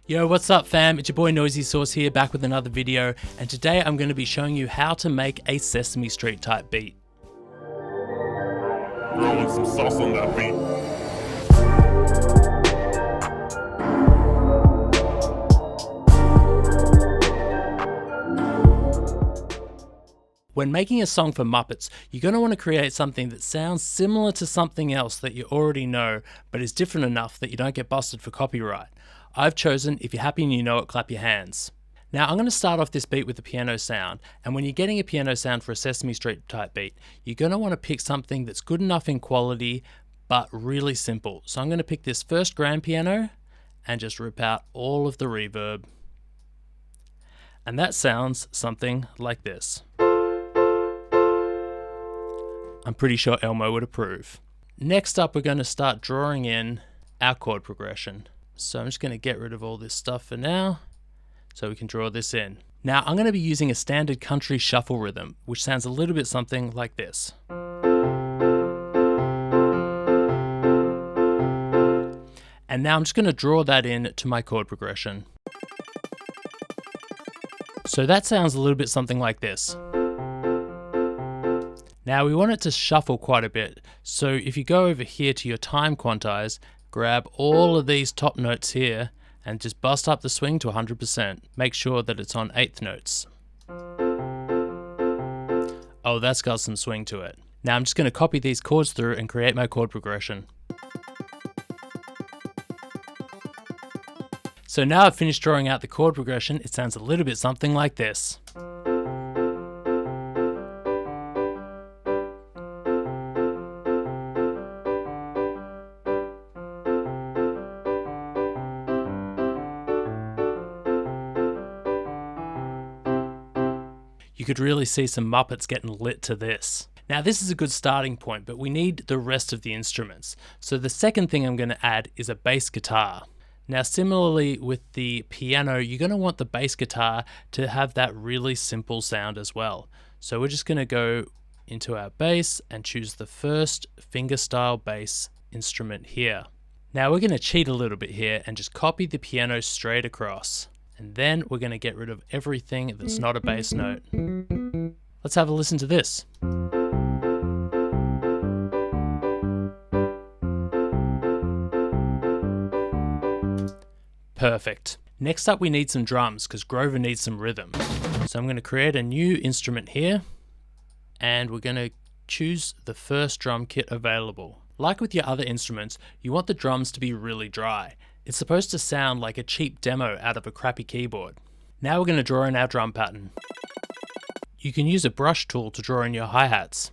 Yo, what's up fam? It's your boy NoisySauce here, back with another video, and today I'm going to be showing you how to make a Sesame Street type beat. Throwing some sauce on that beat. When making a song for Muppets, you're going to want to create something that sounds similar to something else that you already know, but is different enough that you don't get busted for copyright. I've chosen If You're Happy and You Know It, Clap Your Hands. Now I'm going to start off this beat with a piano sound, and when you're getting a piano sound for a Sesame Street type beat, you're going to want to pick something that's good enough in quality, but really simple. So I'm going to pick this first grand piano and just rip out all of the reverb. And that sounds something like this. I'm pretty sure Elmo would approve. Next up, we're going to start drawing in our chord progression. So I'm just going to get rid of all this stuff for now, so we can draw this in. Now I'm going to be using a standard country shuffle rhythm, which sounds a little bit something like this. And now I'm just going to draw that in to my chord progression. So that sounds a little bit something like this. Now we want it to shuffle quite a bit, so if you go over here to your time quantize, grab all of these top notes here and just bust up the swing to 100%. Make sure that it's on 8th notes. Oh, that's got some swing to it. Now I'm just going to copy these chords through and create my chord progression. So now I've finished drawing out the chord progression, it sounds a little bit something like this. You could really see some Muppets getting lit to this. Now this is a good starting point, but we need the rest of the instruments. So the second thing I'm going to add is a bass guitar. Now similarly with the piano, you're going to want the bass guitar to have that really simple sound as well. So we're just going to go into our bass and choose the first fingerstyle bass instrument here. Now we're going to cheat a little bit here and just copy the piano straight across. And then we're going to get rid of everything that's not a bass note. Let's have a listen to this. Perfect. Next up we need some drums because Grover needs some rhythm. So I'm going to create a new instrument here and we're going to choose the first drum kit available. Like with your other instruments, you want the drums to be really dry. It's supposed to sound like a cheap demo out of a crappy keyboard. Now we're going to draw in our drum pattern. You can use a brush tool to draw in your hi-hats.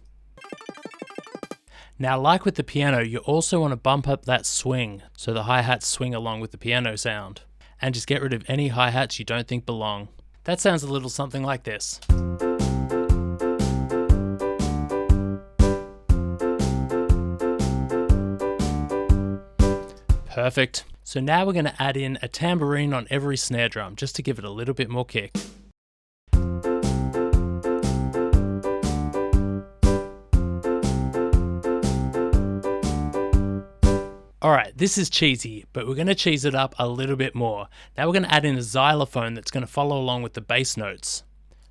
Now like with the piano, you also want to bump up that swing so the hi-hats swing along with the piano sound. And just get rid of any hi-hats you don't think belong. That sounds a little something like this. Perfect. So now we're going to add in a tambourine on every snare drum just to give it a little bit more kick. Alright, this is cheesy, but we're going to cheese it up a little bit more. Now we're going to add in a xylophone that's going to follow along with the bass notes.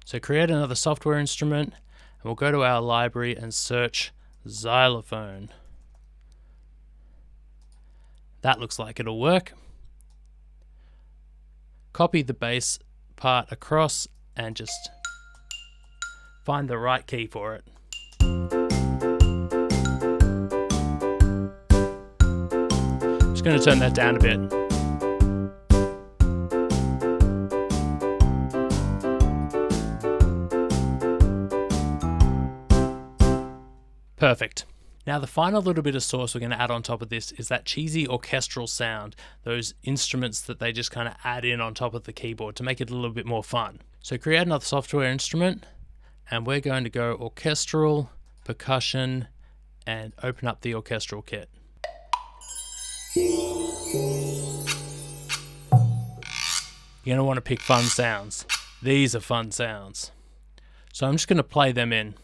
So create another software instrument and we'll go to our library and search xylophone. That looks like it'll work. Copy the bass part across and just find the right key for it. Just going to turn that down a bit. Perfect. Now the final little bit of sauce we're going to add on top of this is that cheesy orchestral sound, those instruments that they just kind of add in on top of the keyboard to make it a little bit more fun. So create another software instrument and we're going to go orchestral, percussion, and open up the orchestral kit. You're going to want to pick fun sounds. These are fun sounds. So I'm just going to play them in.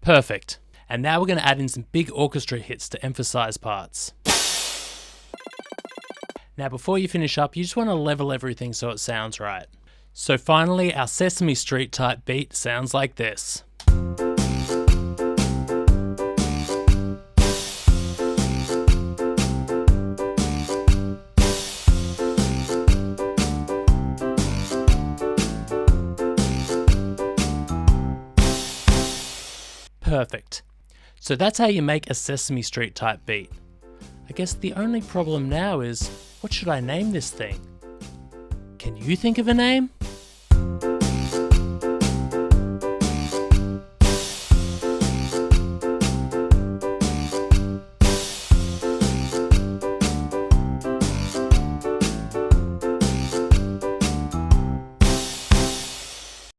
Perfect. And now we're going to add in some big orchestra hits to emphasize parts. Now before you finish up, you just want to level everything so it sounds right. So finally, our Sesame Street type beat sounds like this. Perfect. So that's how you make a Sesame Street type beat. I guess the only problem now is, what should I name this thing? Can you think of a name?